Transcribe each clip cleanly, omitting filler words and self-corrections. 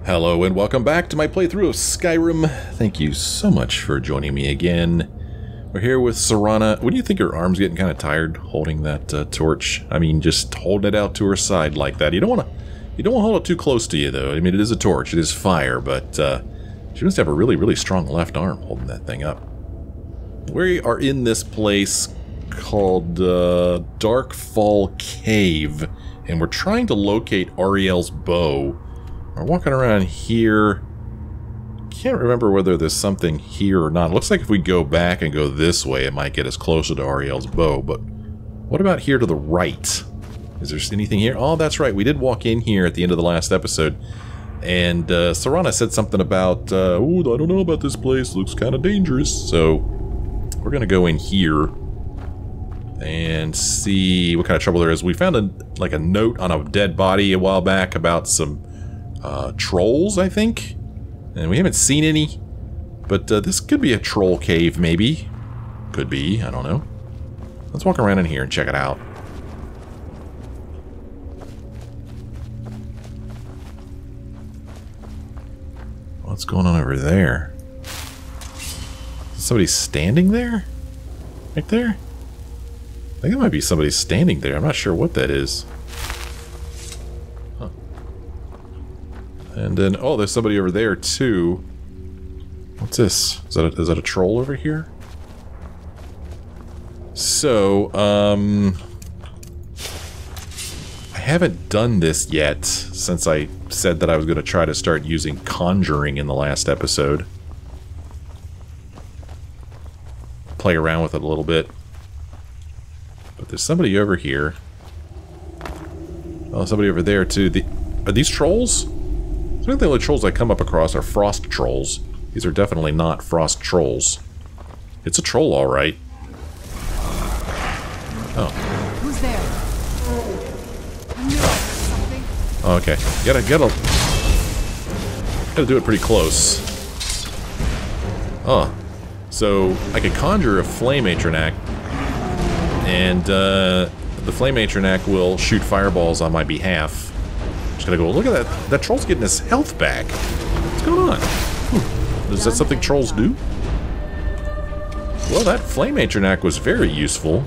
Hello and welcome back to my playthrough of Skyrim. Thank you so much for joining me again. We're here with Serana. Wouldn't you think her arm's getting kind of tired holding that torch? I mean, just holding it out to her side like that. You don't want to hold it too close to you, though. I mean, it is a torch, it is fire, but she must have a really, really strong left arm holding that thing up. We are in this place called Darkfall Cave, and we're trying to locate Auriel's bow. We're walking around here. Can't remember whether there's something here or not. It looks like if we go back and go this way, it might get us closer to Auriel's bow. But what about here to the right? Is there anything here? Oh, that's right. We did walk in here at the end of the last episode. And Serana said something about, oh, I don't know about this place. It looks kind of dangerous. So we're going to go in here and see what kind of trouble there is. We found a note on a dead body a while back about some trolls, I think, and we haven't seen any, but this could be a troll cave, maybe. Could be, I don't know. Let's walk around in here and check it out. What's going on over there? Is somebody standing there? Right there? I think it might be somebody standing there. I'm not sure what that is. And then, oh, there's somebody over there, too. What's this? Is that a troll over here? So, I haven't done this yet, since I said that I was going to try to start using conjuring in the last episode. Play around with it a little bit. But there's somebody over here. Oh, somebody over there, too. Are these trolls? I think the only trolls I come up across are frost trolls. These are definitely not frost trolls. It's a troll, all right. Oh. Who's there? I knew something. Oh, okay. Gotta do it pretty close. Oh. So I could conjure a flame atronac, and the flame atronac will shoot fireballs on my behalf. Just gotta go, look at that. That troll's getting his health back. What's going on? Is that something trolls do? Well, that flame atronac was very useful.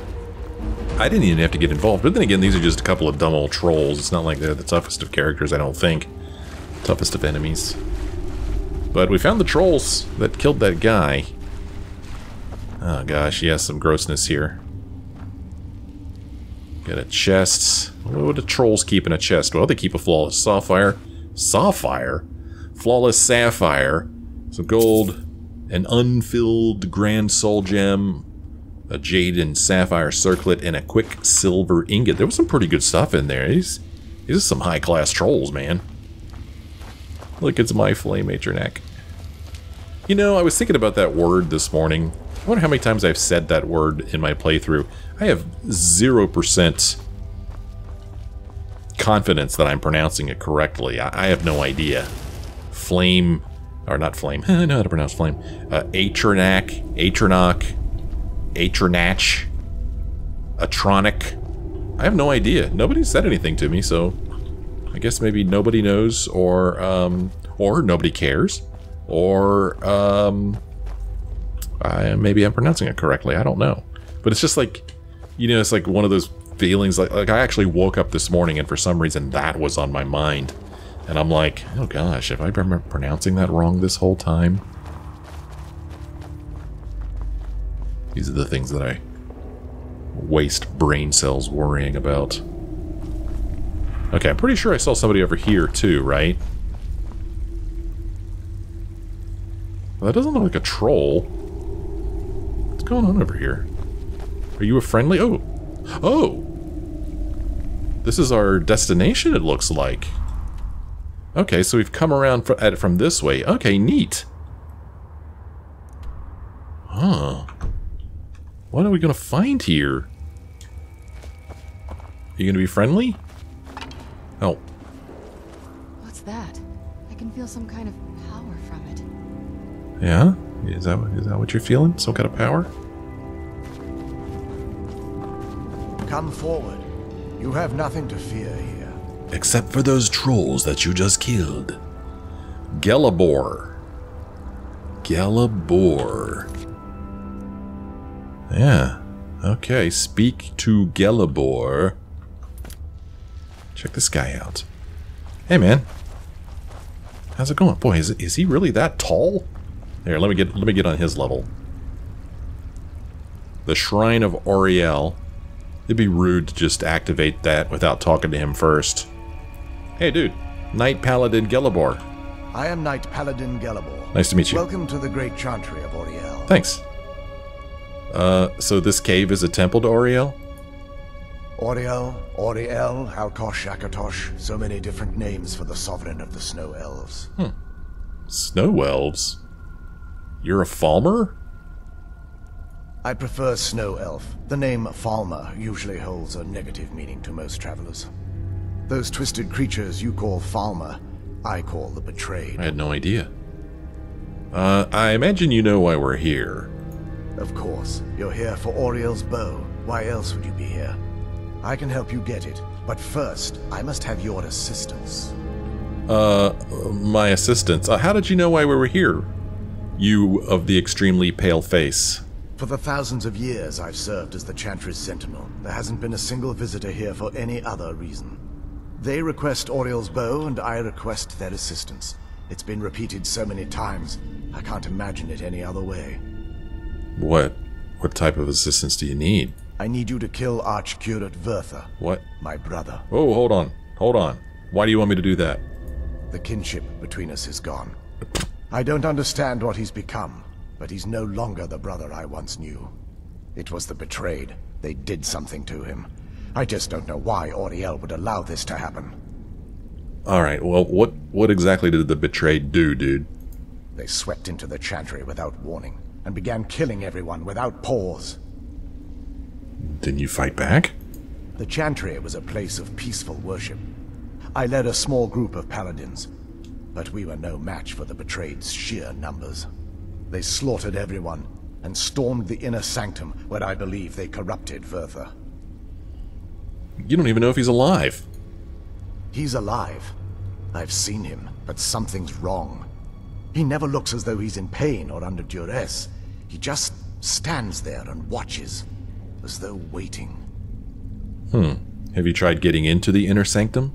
I didn't even have to get involved. But then again, these are just a couple of dumb old trolls. It's not like they're the toughest of characters, I don't think. Toughest of enemies. But we found the trolls that killed that guy. Oh gosh, yes, some grossness here. Got a chest. What do trolls keep in a chest? Well, they keep a flawless sapphire. Flawless sapphire. Some gold. An unfilled grand soul gem. A jade and sapphire circlet. And a quick silver ingot. There was some pretty good stuff in there. These are some high-class trolls, man. Look, it's my flame atronac. You know, I was thinking about that word this morning. I wonder how many times I've said that word in my playthrough. I have 0% confidence that I'm pronouncing it correctly. I have no idea. Flame, or not flame, I know how to pronounce flame. Atronac, Atronach, Atronic. I have no idea. Nobody said anything to me, so I guess maybe nobody knows, or nobody cares, or maybe I'm pronouncing it correctly. I don't know. But it's just like, you know, it's like one of those feelings, like I actually woke up this morning and for some reason that was on my mind. And I'm like, oh gosh, have I been pronouncing that wrong this whole time? These are the things that I waste brain cells worrying about. Okay, I'm pretty sure I saw somebody over here too, right? Well, that doesn't look like a troll. What's going on over here? Are you a friendly? Oh! Oh! This is our destination, it looks like. Okay, so we've come around at it from this way. Okay, neat. Huh. What are we gonna find here? Are you gonna be friendly? Oh. What's that? I can feel some kind of power from it. Yeah? Is that what you're feeling? Some kind of power? Come forward. You have nothing to fear here. Except for those trolls that you just killed. Gelebor. Gelebor. Yeah. Okay, speak to Gelebor. Check this guy out. Hey, man. How's it going? Boy, is he really that tall? Here, let me get on his level. The Shrine of Auriel. It'd be rude to just activate that without talking to him first. Hey, dude. Knight-Paladin Gelebor. I am Knight-Paladin Gelebor. Nice to meet you. Welcome to the great chantry of Auriel. Thanks. So this cave is a temple to Auriel? Auriel, Auriel, Alkosh, Akatosh, so many different names for the sovereign of the snow elves. Snow elves? You're a Falmer? I prefer snow elf. The name Falmer usually holds a negative meaning to most travelers. Those twisted creatures you call Falmer, I call the betrayed. I had no idea. I imagine you know why we're here. Of course. You're here for Auriel's bow. Why else would you be here? I can help you get it, but first, I must have your assistance. My assistance. How did you know why we were here? You of the extremely pale face. For the thousands of years I've served as the Chantry's sentinel, there hasn't been a single visitor here for any other reason. They request Auriel's bow, and I request their assistance. It's been repeated so many times, I can't imagine it any other way. What type of assistance do you need? I need you to kill Archcurate Vertha. What? My brother. Oh, hold on. Why do you want me to do that? The kinship between us is gone. I don't understand what he's become, but he's no longer the brother I once knew. It was the betrayed. They did something to him. I just don't know why Auriel would allow this to happen. Alright, well, what exactly did the betrayed do, dude? They swept into the Chantry without warning, and began killing everyone without pause. Didn't you fight back? The Chantry was a place of peaceful worship. I led a small group of paladins, but we were no match for the betrayed's sheer numbers. They slaughtered everyone, and stormed the inner sanctum where I believe they corrupted Vertha. You don't even know if he's alive. He's alive. I've seen him, but something's wrong. He never looks as though he's in pain or under duress. He just stands there and watches, as though waiting. Have you tried getting into the inner sanctum?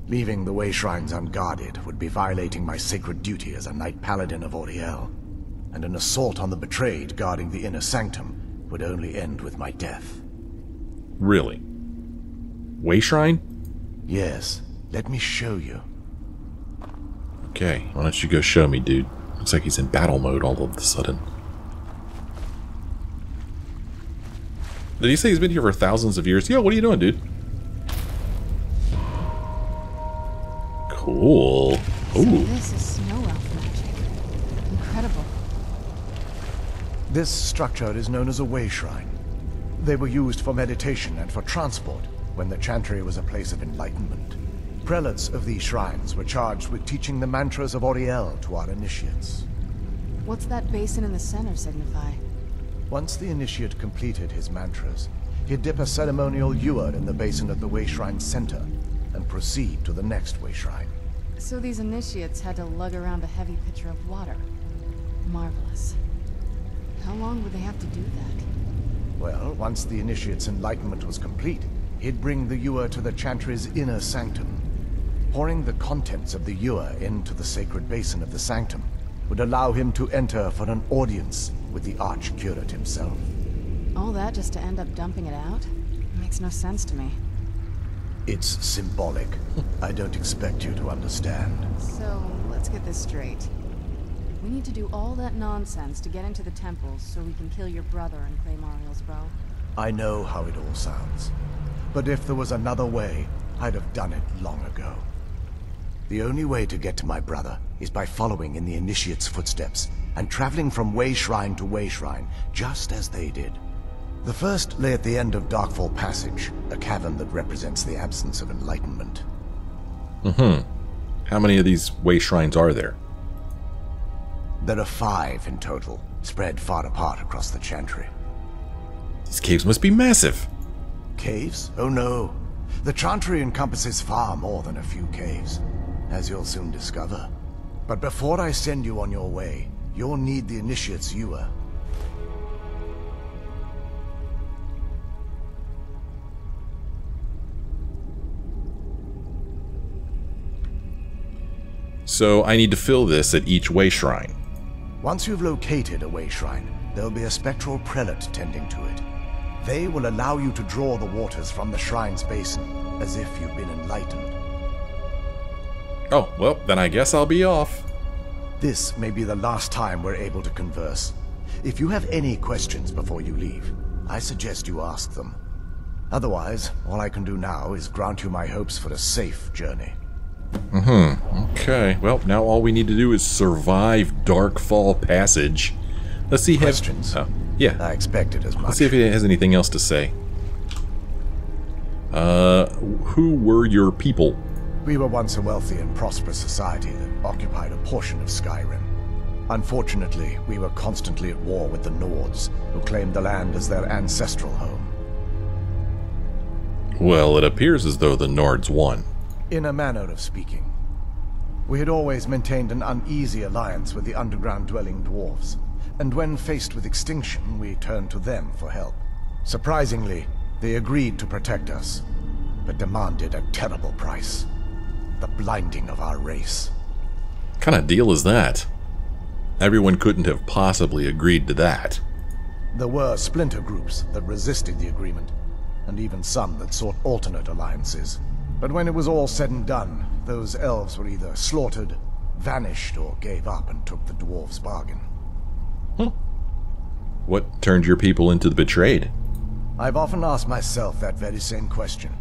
Leaving the way shrines unguarded would be violating my sacred duty as a Knight-Paladin of Auriel, and an assault on the betrayed guarding the inner sanctum would only end with my death. Really? Way shrine? Yes, let me show you. Okay, why don't you go show me, dude? Looks like he's in battle mode all of a sudden. Did he say he's been here for thousands of years? Yo, what are you doing, dude? Cool. So Ooh. this is snow elf magic. Incredible. This structure is known as a way shrine. They were used for meditation and for transport when the Chantry was a place of enlightenment. Prelates of these shrines were charged with teaching the mantras of Auriel to our initiates. What's that basin in the center signify? Once the initiate completed his mantras, he'd dip a ceremonial ewer in the basin of the way shrine's center and proceed to the next way shrine. So these initiates had to lug around a heavy pitcher of water. Marvelous. How long would they have to do that? Well, once the initiate's enlightenment was complete, he'd bring the ewer to the Chantry's inner sanctum. Pouring the contents of the ewer into the sacred basin of the sanctum would allow him to enter for an audience with the Archcurate himself. All that just to end up dumping it out? Makes no sense to me. It's symbolic. I don't expect you to understand. So, let's get this straight. We need to do all that nonsense to get into the temples so we can kill your brother and claim Ariel's bow. I know how it all sounds. But if there was another way, I'd have done it long ago. The only way to get to my brother is by following in the initiate's footsteps and traveling from way shrine to way shrine, just as they did. The first lay at the end of Darkfall Passage, a cavern that represents the absence of enlightenment. How many of these way shrines are there? There are 5 in total, spread far apart across the Chantry. These caves must be massive. Caves? Oh no. The Chantry encompasses far more than a few caves, as you'll soon discover. But before I send you on your way, you'll need the Initiate's ewer. So I need to fill this at each way shrine. Once you've located a way shrine, there'll be a Spectral Prelate tending to it. They will allow you to draw the waters from the shrine's basin, as if you've been enlightened. Oh, well, then I guess I'll be off. This may be the last time we're able to converse. If you have any questions before you leave, I suggest you ask them. Otherwise, all I can do now is grant you my hopes for a safe journey. Okay, well, now all we need to do is survive Darkfall Passage. Let's see. Questions? Yeah. I expected as much. Let's see if he has anything else to say. Who were your people? We were once a wealthy and prosperous society that occupied a portion of Skyrim. Unfortunately, we were constantly at war with the Nords, who claimed the land as their ancestral home. Well, it appears as though the Nords won. In a manner of speaking. We had always maintained an uneasy alliance with the underground-dwelling dwarves, and when faced with extinction, we turned to them for help. Surprisingly, they agreed to protect us, but demanded a terrible price. The blinding of our race. What kind of deal is that? Everyone couldn't have possibly agreed to that. There were splinter groups that resisted the agreement, and even some that sought alternate alliances. But when it was all said and done, those elves were either slaughtered, vanished, or gave up and took the dwarves' bargain. What turned your people into the betrayed? I've often asked myself that very same question.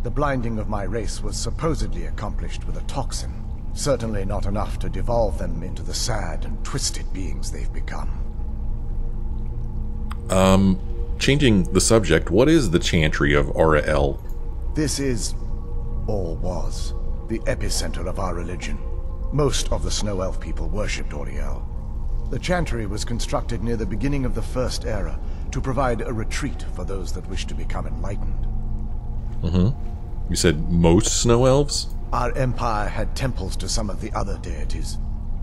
The blinding of my race was supposedly accomplished with a toxin. Certainly not enough to devolve them into the sad and twisted beings they've become. Changing the subject, what is the Chantry of Auriel? This is, or was, the epicenter of our religion. Most of the Snow Elf people worshipped Auriel. The Chantry was constructed near the beginning of the First Era to provide a retreat for those that wish to become enlightened. You said most snow elves? Our empire had temples to some of the other deities.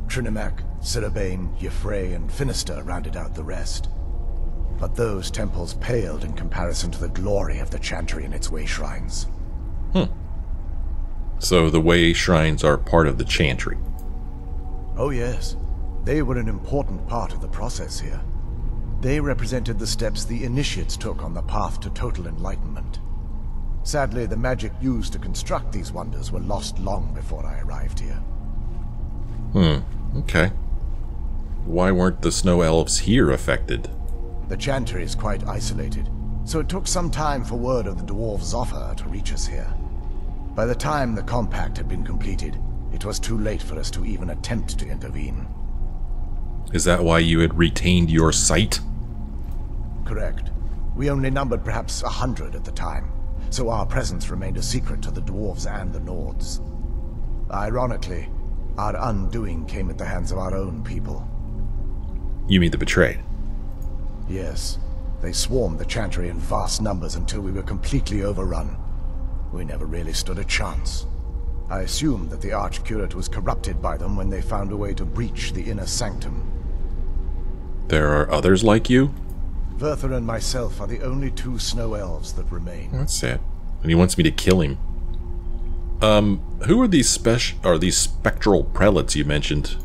Trinimac, Ciribane, Yffrey, and Finister rounded out the rest. But those temples paled in comparison to the glory of the Chantry and its way shrines. So the way shrines are part of the Chantry. Oh yes. They were an important part of the process here. They represented the steps the Initiates took on the path to total enlightenment. Sadly, the magic used to construct these wonders were lost long before I arrived here. Okay. Why weren't the Snow Elves here affected? The Chantry is quite isolated, so it took some time for word of the dwarves' offer to reach us here. By the time the compact had been completed, it was too late for us to even attempt to intervene. Is that why you had retained your sight? Correct. We only numbered perhaps 100 at the time, so our presence remained a secret to the dwarves and the Nords. Ironically, our undoing came at the hands of our own people. You mean the betrayed? Yes. They swarmed the Chantry in vast numbers until we were completely overrun. We never really stood a chance. I assumed that the Archcurate was corrupted by them when they found a way to breach the inner sanctum. There are others like you? Verther and myself are the only two Snow Elves that remain. That's sad. And he wants me to kill him. Who are these spectral prelates you mentioned?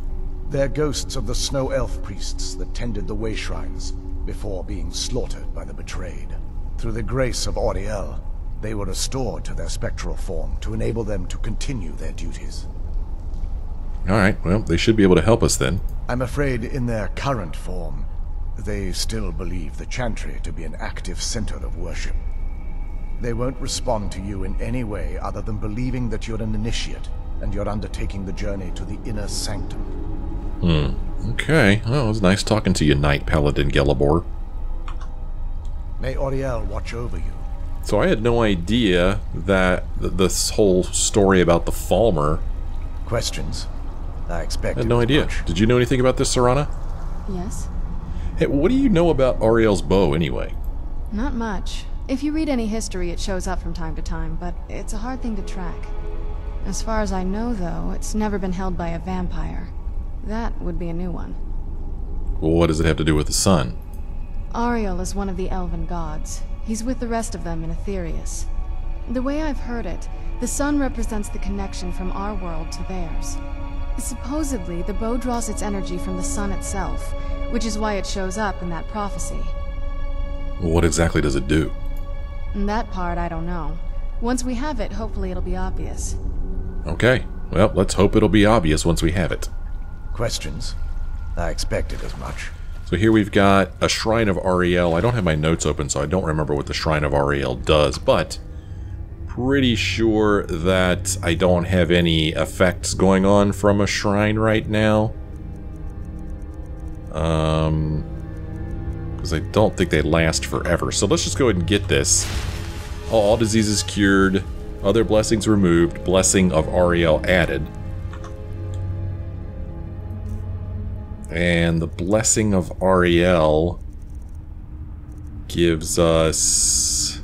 They're ghosts of the Snow Elf priests that tended the way shrines before being slaughtered by the betrayed. Through the grace of Auriel, they were restored to their spectral form to enable them to continue their duties. Alright, well, they should be able to help us then. I'm afraid in their current form, they still believe the Chantry to be an active center of worship. They won't respond to you in any way other than believing that you're an initiate and you're undertaking the journey to the inner sanctum. Okay. Well, it was nice talking to you, Knight-Paladin Gelebor. May Auriel watch over you. So I had no idea that this whole story about the Falmer... Questions? I expected. I had no idea. Much. Did you know anything about this, Serana? Yes? Hey, what do you know about Auriel's bow, anyway? Not much. If you read any history, it shows up from time to time, but it's a hard thing to track. As far as I know, though, it's never been held by a vampire. That would be a new one. Well, what does it have to do with the sun? Ariel is one of the elven gods. He's with the rest of them in Aetherius. The way I've heard it, the sun represents the connection from our world to theirs. Supposedly, the bow draws its energy from the sun itself, which is why it shows up in that prophecy. Well, what exactly does it do? That part I don't know. Once we have it, hopefully it'll be obvious. Okay. Well, let's hope it'll be obvious once we have it. Questions? I expected as much. So here we've got a Shrine of Ariel. I don't have my notes open, so I don't remember what the Shrine of Ariel does, but pretty sure that I don't have any effects going on from a shrine right now. Because I don't think they last forever. So let's just go ahead and get this. All diseases cured, other blessings removed, blessing of Ariel added. And the blessing of Ariel gives us...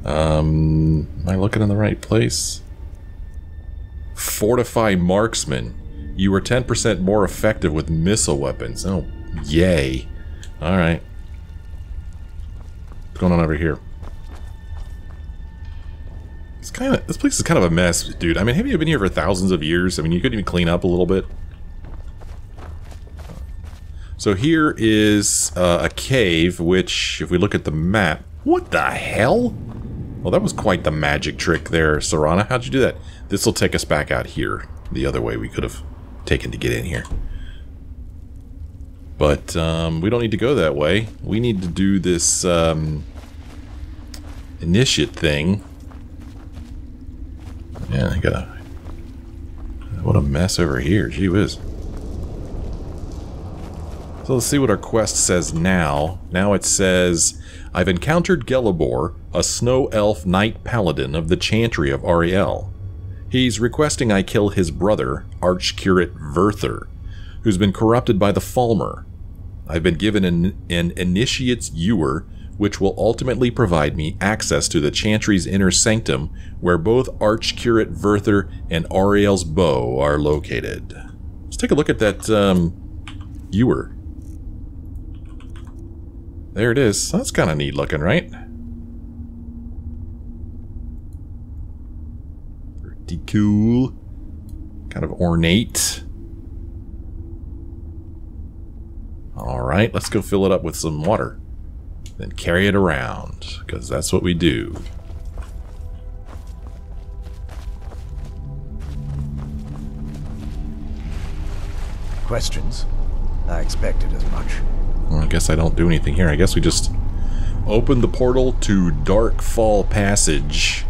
am I looking in the right place? Fortify Marksman. You were 10% more effective with missile weapons. Oh, yay. Alright. What's going on over here? This place is kind of a mess, dude. I mean, have you been here for thousands of years? I mean, you couldn't even clean up a little bit. So here is a cave, which, if we look at the map... What the hell? Well, that was quite the magic trick there, Serana. How'd you do that? This will take us back out here. The other way we could have taken to get in here. But we don't need to go that way. We need to do this initiate thing. Yeah, I gotta... What a mess over here. Gee whiz. So let's see what our quest says now. Now it says, I've encountered Gelebor, a snow elf Knight-Paladin of the Chantry of Ariel. He's requesting I kill his brother, Archcurate Verther, who's been corrupted by the Falmer. I've been given an Initiate's Ewer, which will ultimately provide me access to the Chantry's inner sanctum, where both Archcurate Verther and Ariel's bow are located. Let's take a look at that Ewer. There it is. That's kind of neat looking, right? Pretty cool. Kind of ornate. Alright, let's go fill it up with some water. Then carry it around, because that's what we do. Questions? I expected as much. Well, I guess I don't do anything here. I guess we just open the portal to Darkfall Passage.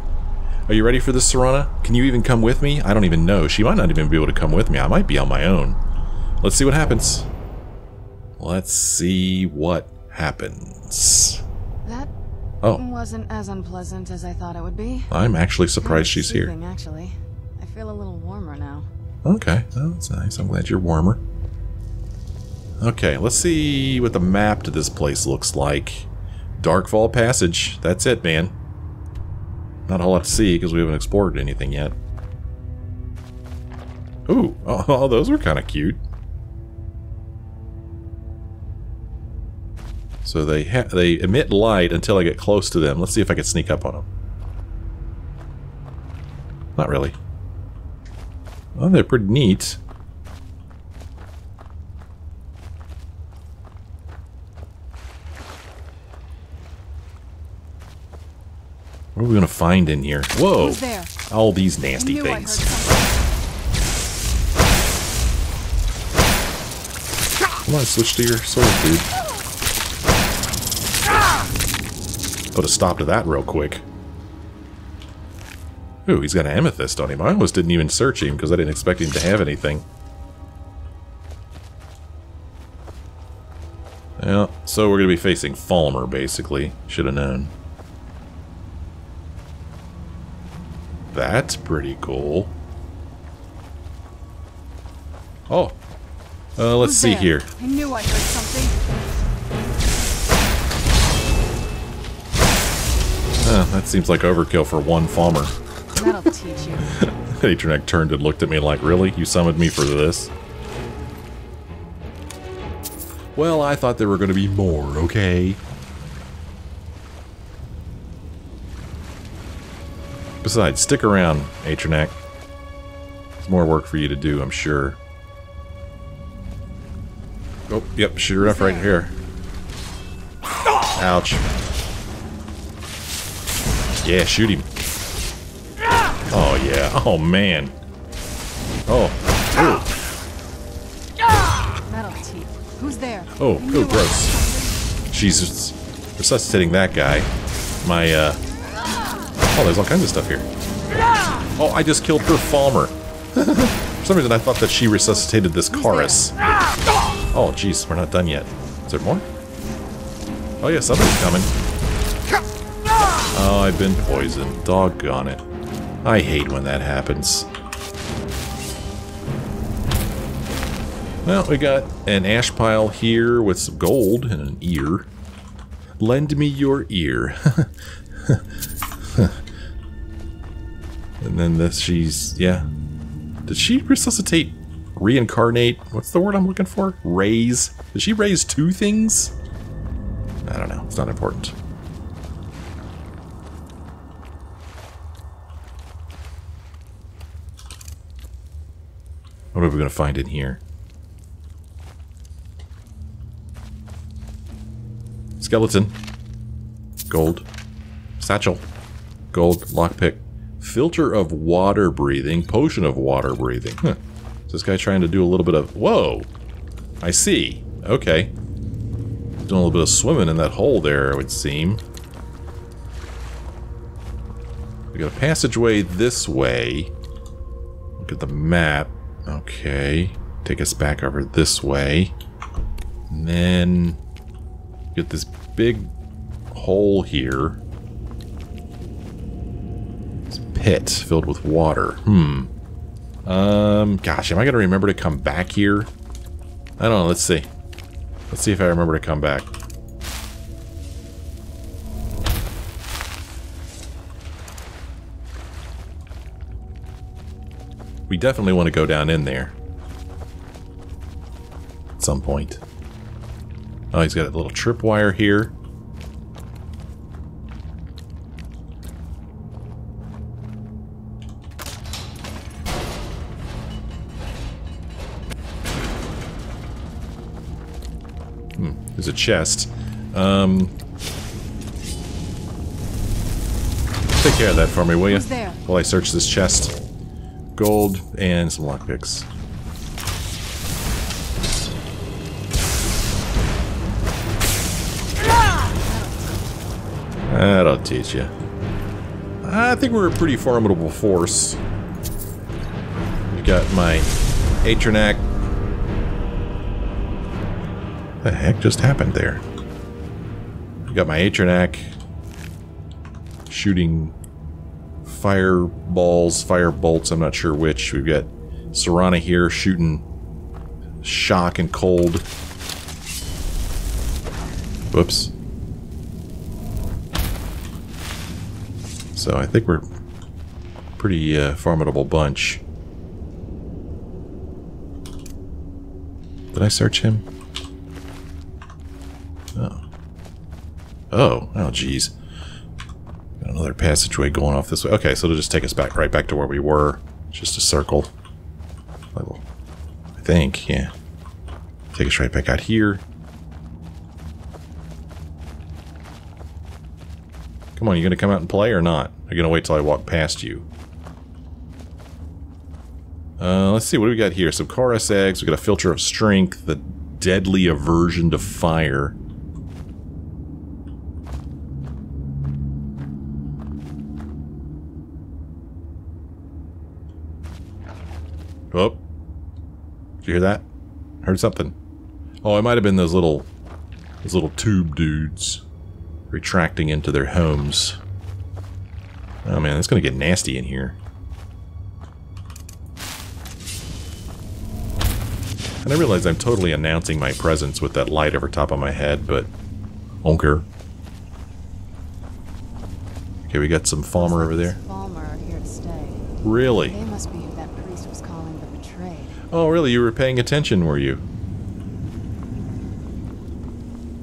Are you ready for this, Serana? Can you even come with me? I don't even know. She might not even be able to come with me. I might be on my own. Let's see what happens. Let's see what happens. That wasn't as unpleasant as I thought it would be. I'm actually surprised she's here. Actually, I feel a little warmer now. Okay, well, that's nice. I'm glad you're warmer. Okay, let's see what the map to this place looks like. Darkfall Passage. That's it, man. Not a whole lot to see because we haven't explored anything yet. Ooh, oh, those were kind of cute. So they emit light until I get close to them. Let's see if I can sneak up on them. Not really. Oh, they're pretty neat. What are we going to find in here? Whoa! Who's there? All these nasty things. Come on, switch to your sword, dude. Put a stop to that real quick. Ooh, he's got an amethyst on him. I almost didn't even search him because I didn't expect him to have anything. Yeah, so we're going to be facing Falmer, basically. Should have known. That's pretty cool. Oh. Let's see here. I knew I heard something. That seems like overkill for one Falmer. That'll teach you. Atrinek turned and looked at me like, really? You summoned me for this? Well, I thought there were going to be more, okay? Besides, stick around, Atrinek. There's more work for you to do, I'm sure. Oh, yep, sure enough, right here. Ouch. Yeah, shoot him. Oh, yeah. Oh, man. Oh. Metal teeth. Who's there? Oh, gross. She's resuscitating that guy. My, Oh, there's all kinds of stuff here. Oh, I just killed her Falmer. For some reason, I thought that she resuscitated this chorus. Oh, jeez, we're not done yet. Is there more? Oh, yeah, somebody's coming. Oh, I've been poisoned. Doggone it. I hate when that happens. Well, we got an ash pile here with some gold and an ear. Lend me your ear. And then this, yeah. Did she resuscitate, reincarnate? What's the word I'm looking for? Raise? Did she raise two things? I don't know. It's not important. What are we going to find in here? Skeleton. Gold. Satchel. Gold. Lockpick. Filter of water breathing. Potion of water breathing. Huh. Is this guy trying to do a little bit of... Whoa! I see. Okay. Doing a little bit of swimming in that hole there, it would seem. We got a passageway this way. Look at the map. Okay. Take us back over this way. And then... get this big hole here. Pit filled with water. Gosh, am I gonna remember to come back here? I don't know, let's see. Let's see if I remember to come back. We definitely want to go down in there. At some point. Oh, he's got a little tripwire here. There's a chest. Take care of that for me, will you? While I search this chest. Gold and some lockpicks. That'll teach you. I think we're a pretty formidable force. We got my Atrinek. What the heck just happened there? We got my Atrinek shooting fireballs, fire bolts, I'm not sure which. We've got Serana here shooting shock and cold. Whoops. So I think we're a pretty formidable bunch. Did I search him? Oh, geez. Got another passageway going off this way. Okay, so it'll just take us back, right back to where we were. Just a circle. I think, yeah. Take us right back out here. Come on, you gonna come out and play or not? Are you gonna wait till I walk past you? Let's see, what do we got here? Some chorus eggs, we got a filter of strength, the deadly aversion to fire. Oh. Did you hear that? Heard something. Oh, it might have been those little tube dudes retracting into their homes. Oh man, it's gonna get nasty in here. And I realize I'm totally announcing my presence with that light over top of my head, but I don't care. Okay, we got some Falmer over there. Falmer are here to stay. Really? They must be who that priest was calling the betrayed. Oh, really? You were paying attention, were you?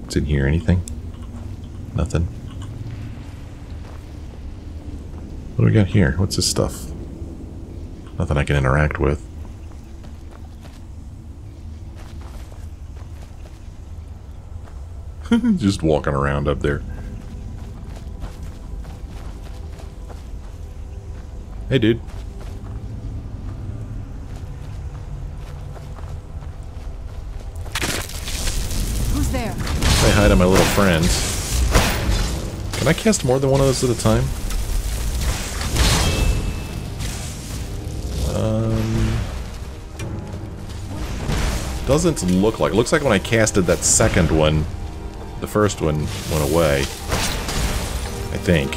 What's in here? Anything? Nothing. What do we got here? What's this stuff? Nothing I can interact with. Just walking around up there. Hey, dude. Who's there? Say hi to my little friend. Can I cast more than one of those at a time? Doesn't look like. Looks like when I casted that second one, the first one went away. I think.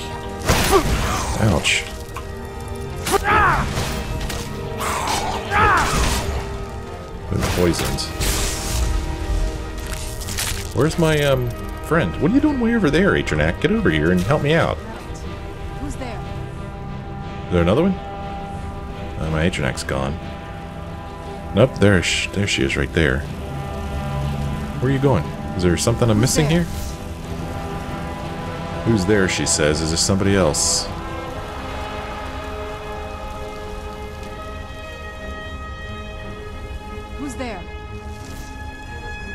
Ouch. Been poisoned. Where's my, friend? What are you doing way over there, Atronak? Get over here and help me out. Who's there? Is there another one? My Atronach's gone. Nope, there she is right there. Where are you going? Is there something I'm missing here? Who's there, she says. Is there somebody else? Who's there?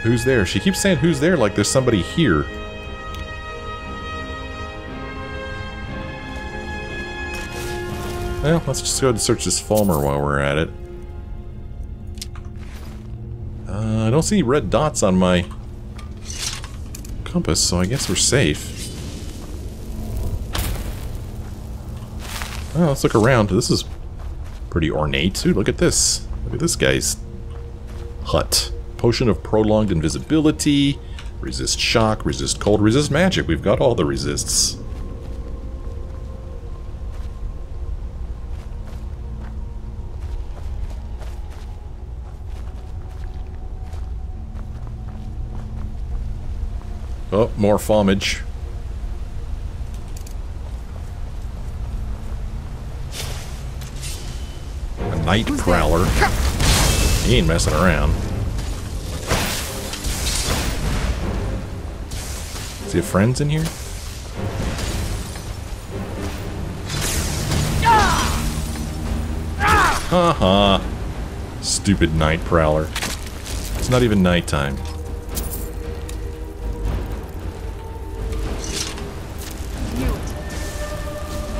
Who's there? She keeps saying who's there like there's somebody here. Well, let's just go ahead and search this Falmer while we're at it. I don't see any red dots on my compass, so I guess we're safe. Well, let's look around. This is pretty ornate. Dude, look at this. Look at this guy's hut. Potion of prolonged invisibility. Resist shock, resist cold, resist magic. We've got all the resists. Oh, more fomage. A night prowler. He ain't messing around. Is he have friends in here? Haha. Stupid night prowler. It's not even nighttime.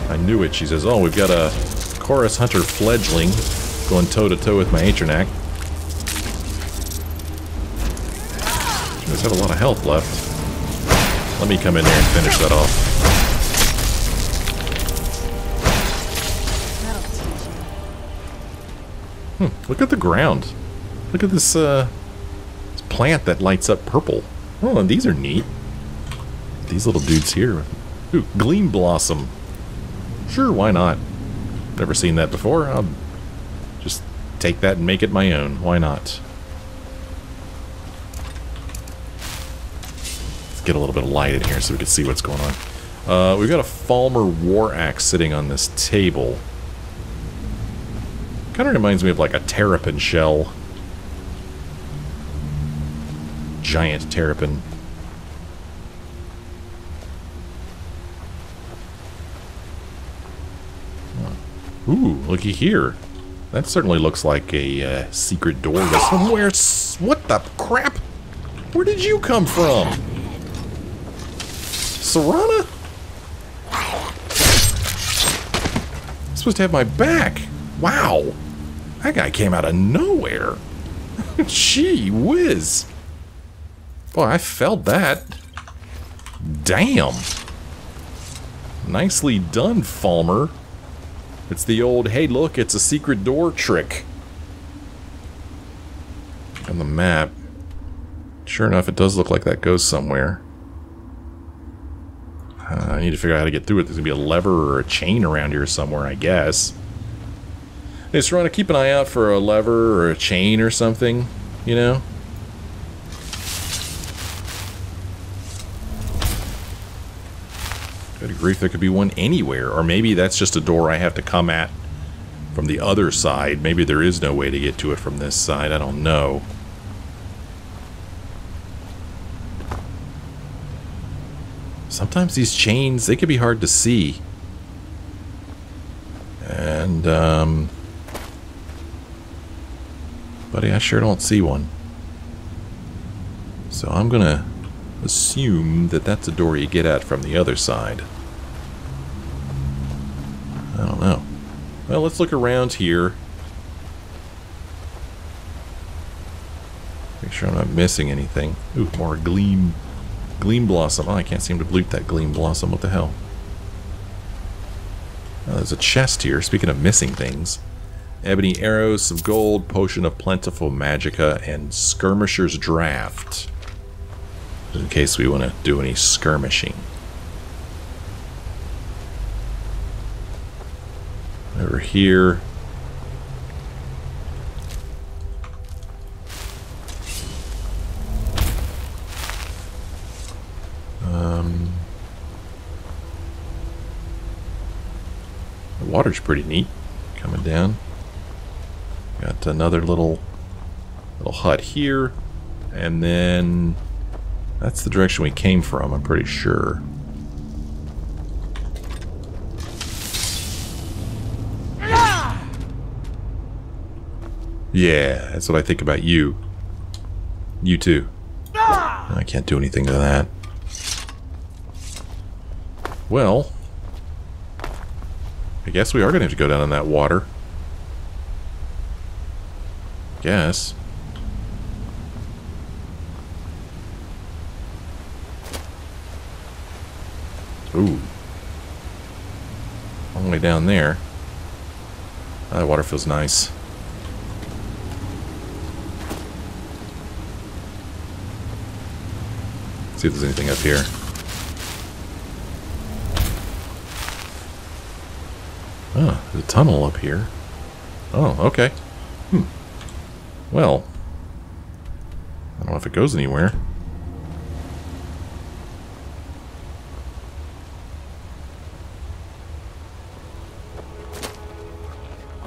I knew it. She says, oh, we've got a Chorus Hunter fledgling going toe-to-toe with my Atronak. She does have a lot of health left. Let me come in there and finish that off. Look at the ground. Look at this, this plant that lights up purple. Oh, and these are neat. These little dudes here. Ooh, Gleam Blossom. Sure, why not? Never seen that before. I'll just take that and make it my own. Why not? Let's get a little bit of light in here so we can see what's going on. We've got a Falmer War Axe sitting on this table. Kind of reminds me of like a terrapin shell. Giant terrapin. Ooh, looky here. That certainly looks like a secret door to somewhere. What the crap? Where did you come from? Serana? Supposed to have my back. Wow. That guy came out of nowhere. Gee whiz. Boy, I felt that. Damn. Nicely done, Falmer. It's the old, hey look, it's a secret door trick. On the map. Sure enough, it does look like that goes somewhere. I need to figure out how to get through it. There's going to be a lever or a chain around here somewhere, I guess. Hey, Serana, keep an eye out for a lever or a chain or something, you know? Good grief, there could be one anywhere. Or maybe that's just a door I have to come at from the other side. Maybe there is no way to get to it from this side. I don't know. Sometimes these chains, they can be hard to see. And, buddy, I sure don't see one. So I'm gonna assume that that's a door you get at from the other side. I don't know. Well, let's look around here. Make sure I'm not missing anything. Ooh, more gleam blossom. Oh, I can't seem to loot that gleam blossom. What the hell? Oh, there's a chest here. Speaking of missing things. Ebony arrows, some gold, potion of plentiful magicka, and skirmisher's draft. In case we want to do any skirmishing. Over here. The water's pretty neat. Coming down. Got another little hut here. And then that's the direction we came from, I'm pretty sure. Yeah, that's what I think about you. You too. I can't do anything to that. Well, I guess we are going to have to go down in that water. Guess. Ooh. All the way down there. That water feels nice. See if there's anything up here. Oh, there's a tunnel up here. Oh, okay. Well, I don't know if it goes anywhere.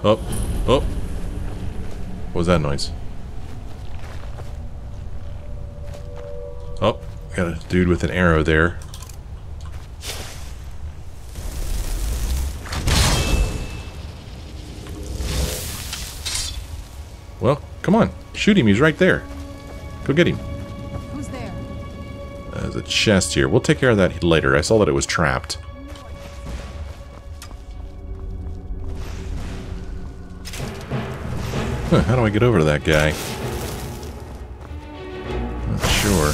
Oh, oh. What was that noise? Oh, got a dude with an arrow there. Well, come on. Shoot him. He's right there. Go get him. Who's there? There's a chest here. We'll take care of that later. I saw that it was trapped. Huh, how do I get over to that guy? Not sure.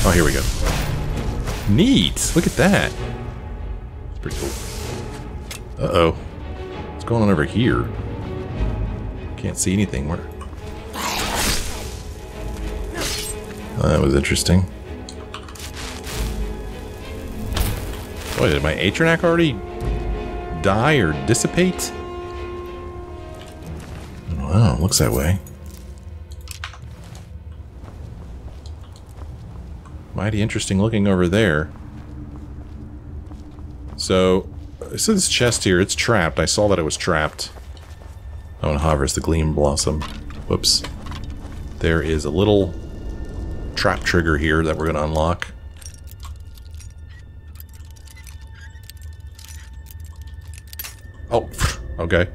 Oh, here we go. Neat! Look at that. It's pretty cool. Uh-oh. What's going on over here? Can't see anything. Where? Oh, that was interesting. Boy, did my Atronac already die or dissipate? Wow, looks that way. Mighty interesting looking over there. So this chest here, it's trapped. I saw that it was trapped. Oh, and hovers the gleam blossom. Whoops. There is a little trap trigger here that we're going to unlock. Oh, okay.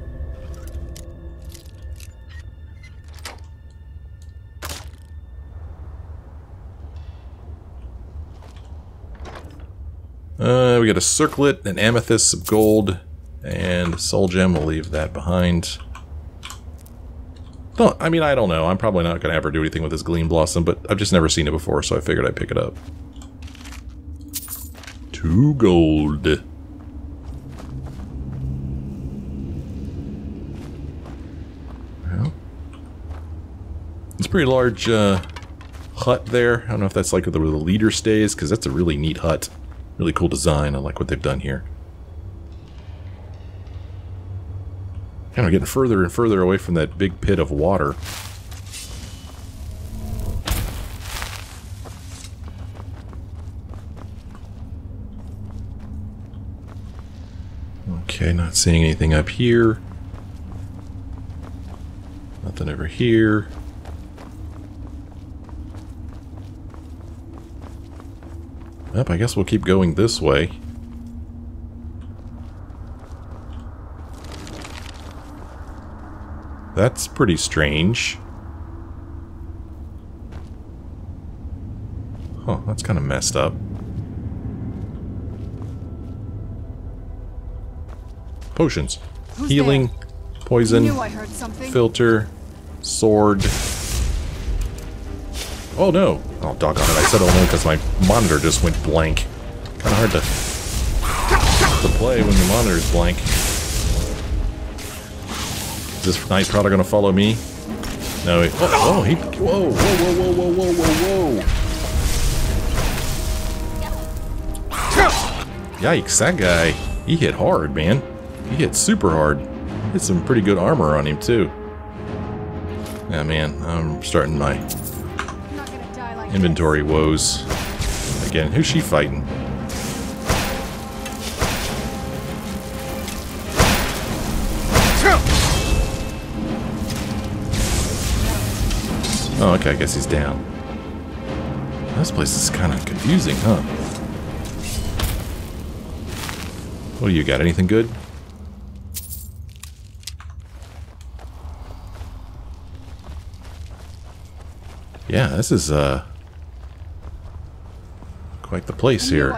We got a circlet, an amethyst, some gold, and a soul gem. We'll leave that behind. I mean, I don't know. I'm probably not going to ever do anything with this gleam blossom, but I've just never seen it before, so I figured I'd pick it up. 2 gold. Well, it's a pretty large hut there. I don't know if that's like where the leader stays, because that's a really neat hut. Really cool design. I like what they've done here. Kind of getting further and further away from that big pit of water. Okay, not seeing anything up here. Nothing over here. Yep, I guess we'll keep going this way. That's pretty strange. Huh, that's kind of messed up. Potions. Who's Healing, there? poison, Knew I heard something. filter, sword. Oh no! Oh doggone it, I said oh no because my monitor just went blank. Kinda hard to play when your monitor's blank. Is this Knight probably gonna follow me? No, he, whoa, whoa. Yikes, that guy, he hit hard, man. He hit super hard. Hit some pretty good armor on him, too. Yeah, man, I'm starting my inventory woes. Again, who's she fighting? Oh, okay, I guess he's down. This place is kind of confusing, huh? What do you got? Anything good? Yeah, this is quite the place here.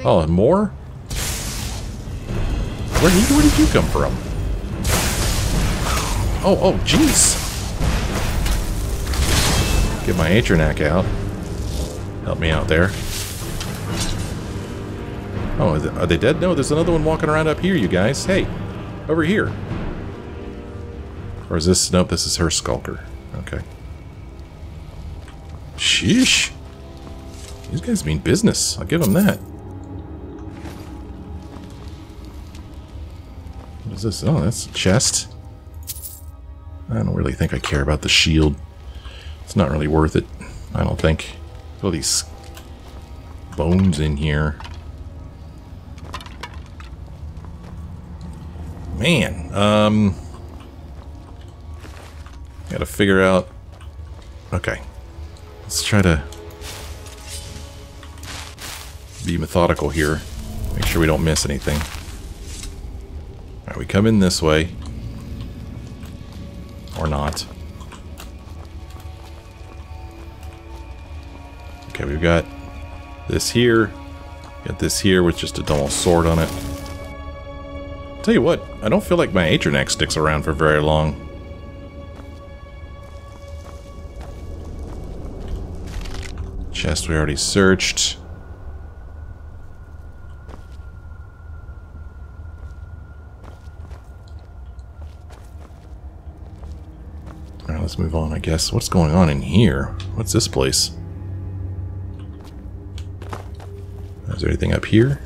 Oh, and more? Where did you come from? Oh, jeez. Get my Atronac out. Help me out there. Oh, are they dead? No, there's another one walking around up here, you guys. Hey, over here. Or is this... Nope, this is her skulker. Okay. Sheesh. These guys mean business. I'll give them that. What is this? Oh, that's a chest. I don't really think I care about the shield. It's not really worth it, I don't think. All these bones in here. Man, gotta figure out... Okay. Let's try to be methodical here. Make sure we don't miss anything. Alright, we come in this way. Or not. Okay, we've got this here. Got this here with just a dull sword on it. Tell you what, I don't feel like my Atronac sticks around for very long. Chest we already searched. Alright, let's move on, I guess. What's going on in here? What's this place? Is there anything up here?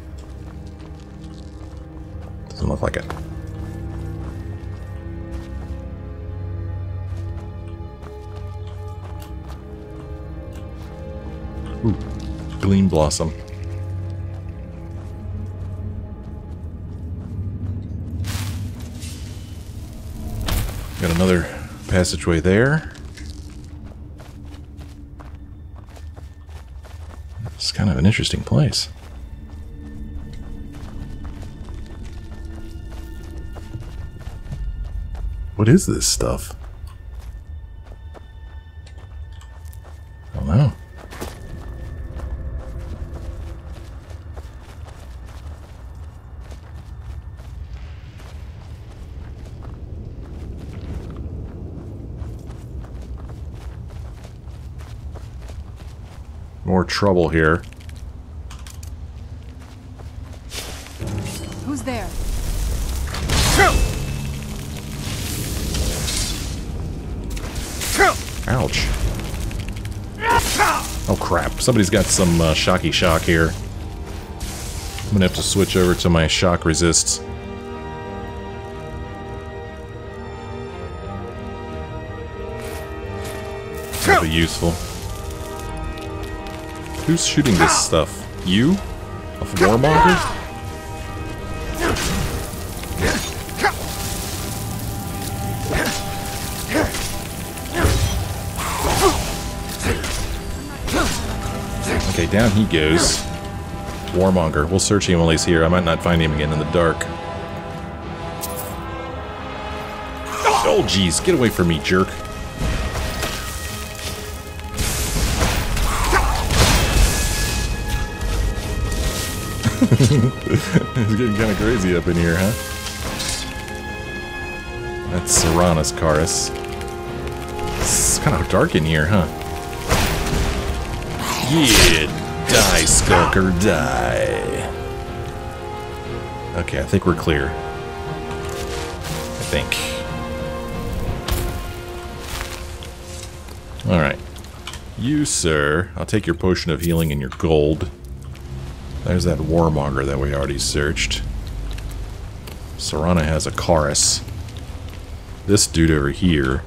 Doesn't look like it. Ooh, Gleam Blossom. Got another passageway there. It's kind of an interesting place. What is this stuff? I don't know. More trouble here. Who's there? Ouch. Oh crap, somebody's got some shocky shock here. I'm gonna have to switch over to my shock resists. That'll be useful. Who's shooting this stuff? You? A warmonger? Okay, down he goes. Warmonger. We'll search him while he's here. I might not find him again in the dark. Oh, jeez. Get away from me, jerk. It's getting kind of crazy up in here, huh? That's Serana's chorus. It's kind of dark in here, huh? Yeah, die, Skulker, die. Okay, I think we're clear. I think. Alright. You, sir, I'll take your potion of healing and your gold. There's that warmonger that we already searched. Serana has a chorus. This dude over here.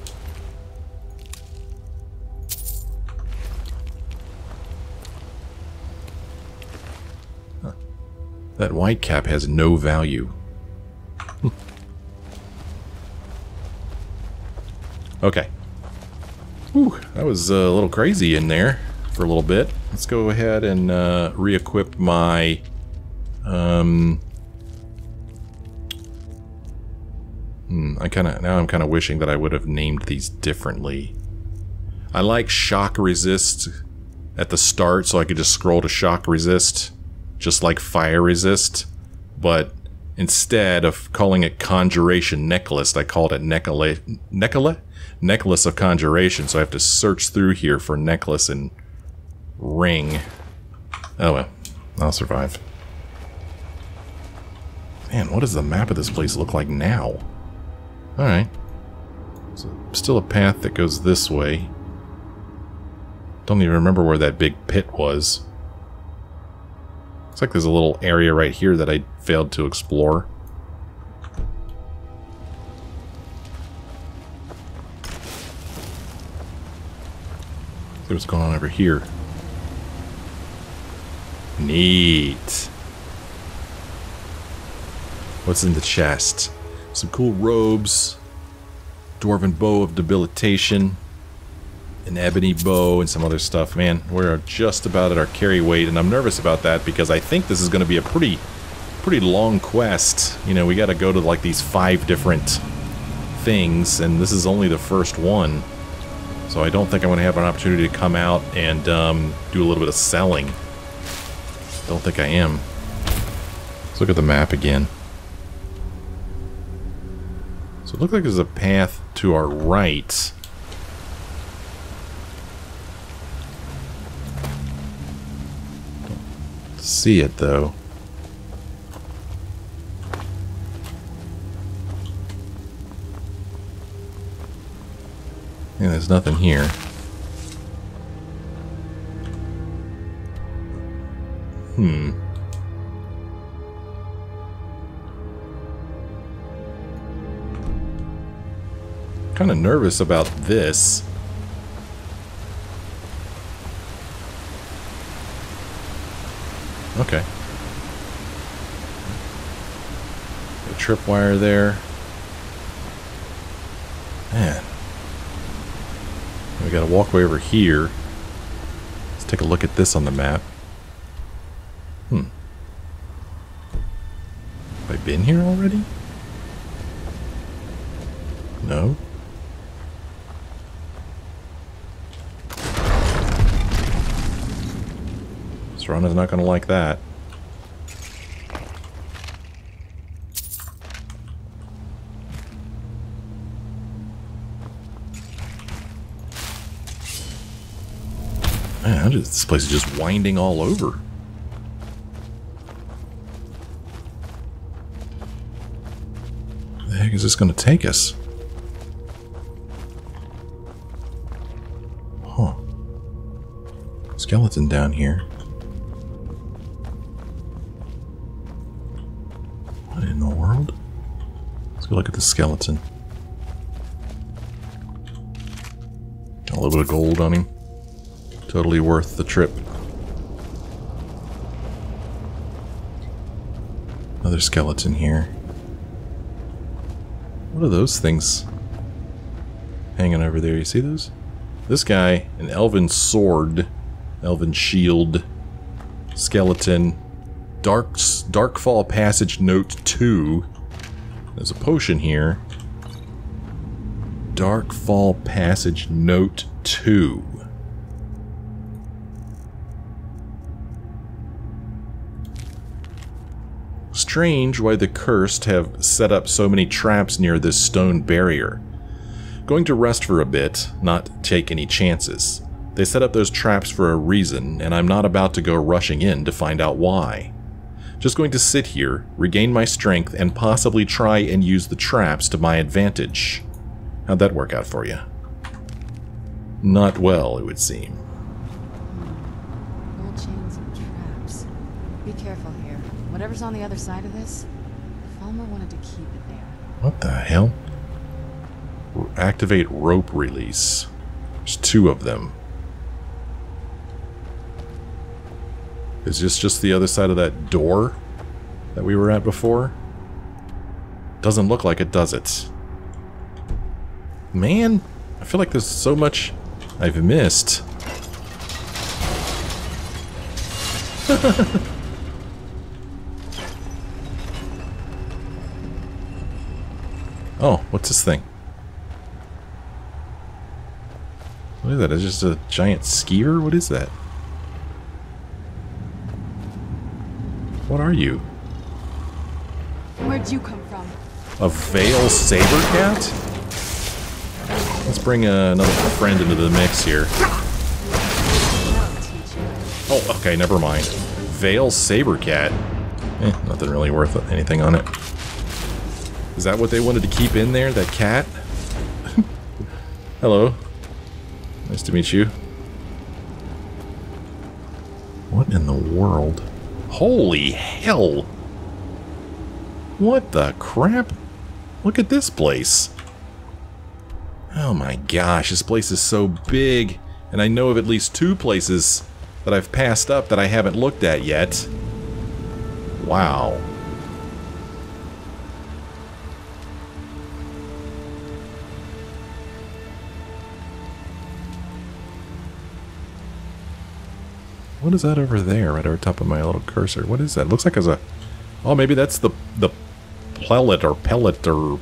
Huh. That white cap has no value. Okay. Whew, that was a little crazy in there for a little bit. Let's go ahead and re-equip my I'm kind of wishing that I would have named these differently. I like shock resist at the start, so I could just scroll to shock resist, just like fire resist. But instead of calling it conjuration necklace, I called it necklace of conjuration. So I have to search through here for necklace and ring. Oh well, I'll survive. Man, what does the map of this place look like now? Alright. So still a path that goes this way. Don't even remember where that big pit was. Looks like there's a little area right here that I failed to explore. See what's going on over here. Neat. What's in the chest? Some cool robes, dwarven bow of debilitation, an ebony bow, and some other stuff. Man, we're just about at our carry weight, and I'm nervous about that because I think this is going to be a pretty long quest. You know, we got to go to like these 5 different things, and this is only the first one. So I don't think I'm going to have an opportunity to come out and do a little bit of selling. Don't think I am. Let's look at the map again. So it looks like there's a path to our right. Don't see it though. Yeah, there's nothing here. Kind of nervous about this. Okay. A tripwire there. Man. We got a walkway over here. Let's take a look at this on the map. Have I been here already? No. Serana's not going to like that. Man, this place is just winding all over. Where the heck is this going to take us? Huh. Skeleton down here. What in the world? Let's go look at the skeleton. Got a little bit of gold on him. Totally worth the trip. Another skeleton here. What are those things hanging over there? You see those? This guy, an elven sword, elven shield, skeleton. Darkfall Passage Note 2. There's a potion here. Darkfall Passage Note 2. Strange why the cursed have set up so many traps near this stone barrier. Going to rest for a bit, not take any chances. They set up those traps for a reason, and I'm not about to go rushing in to find out why. Just going to sit here, regain my strength, and possibly try and use the traps to my advantage. How'd that work out for you? Not well, it would seem. Old chains and traps. Be careful here. Whatever's on the other side of this, Falmer wanted to keep it there. What the hell? Activate rope release. There's 2 of them. Is this just the other side of that door that we were at before? Doesn't look like it, does it? Man, I feel like there's so much I've missed. Oh, what's this thing? What is that? Is it just a giant skeever? What is that? What are you? Where'd you come from? A Veil Saber Cat? Let's bring another friend into the mix here. Oh, okay, never mind. Veil Saber Cat. Nothing really worth anything on it. Is that what they wanted to keep in there? That cat? Hello. Nice to meet you. What in the world? Holy hell! What the crap? Look at this place. Oh my gosh, this place is so big. And I know of at least 2 places that I've passed up that I haven't looked at yet. Wow. What is that over there, right over top of my little cursor? What is that? Looks like there's a... Oh, maybe that's the pellet or pellet or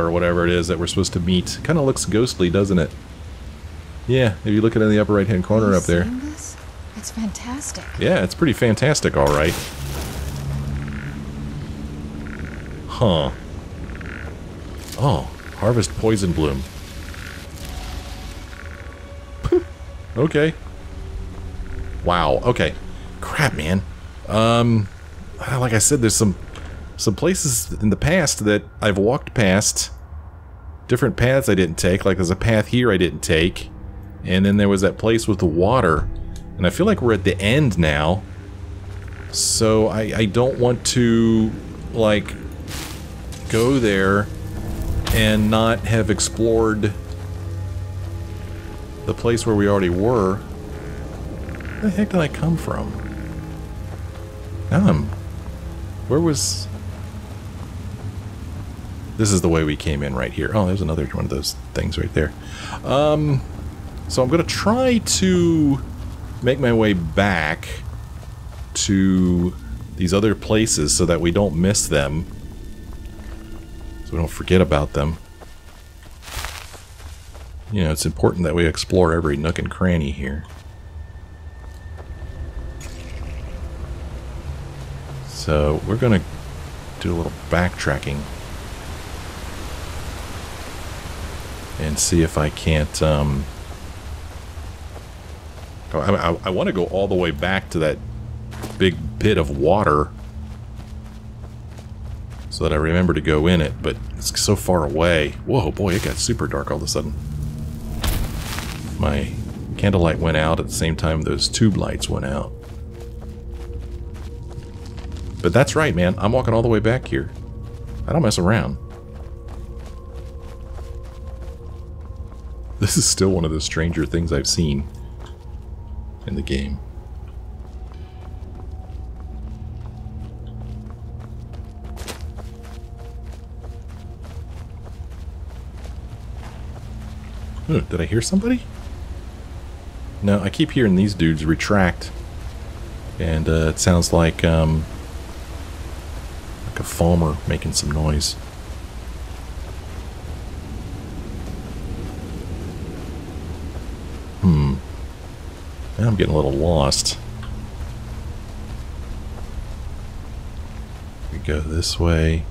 whatever it is that we're supposed to meet. Kind of looks ghostly, doesn't it? Yeah, if you look at it in the upper right-hand corner up there. This? It's fantastic. Yeah, it's pretty fantastic, all right. Huh. Oh, Harvest Poison Bloom. Okay. Wow, okay. Crap, man. Like I said, there's some places in the past that I've walked past. Different paths I didn't take. Like there's a path here I didn't take. And then there was that place with the water. And I feel like we're at the end now. So I don't want to, like, go there and not have explored the place where we already were. Where the heck did I come from? Where was... This is the way we came in right here. Oh, there's another one of those things right there. So I'm going to try to make my way back to these other places so that we don't miss them. So we don't forget about them. You know, it's important that we explore every nook and cranny here. So we're going to do a little backtracking and see if I can't... I want to go all the way back to that big pit of water so that I remember to go in it, but it's so far away. Whoa, boy, it got super dark all of a sudden. My candlelight went out at the same time those tube lights went out. But that's right, man. I'm walking all the way back here. I don't mess around. This is still one of the stranger things I've seen in the game. Ooh, did I hear somebody? No, I keep hearing these dudes retract And it sounds like a farmer making some noise. Now I'm getting a little lost. We go this way.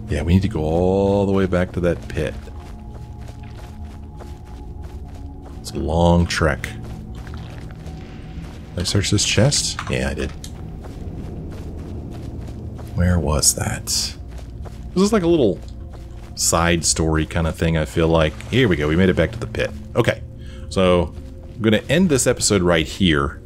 Yeah, we need to go all the way back to that pit. It's a long trek. Did I search this chest? Yeah, I did. Where was that? This is like a little side story kind of thing, I feel like. Here we go, we made it back to the pit. Okay, so I'm going to end this episode right here,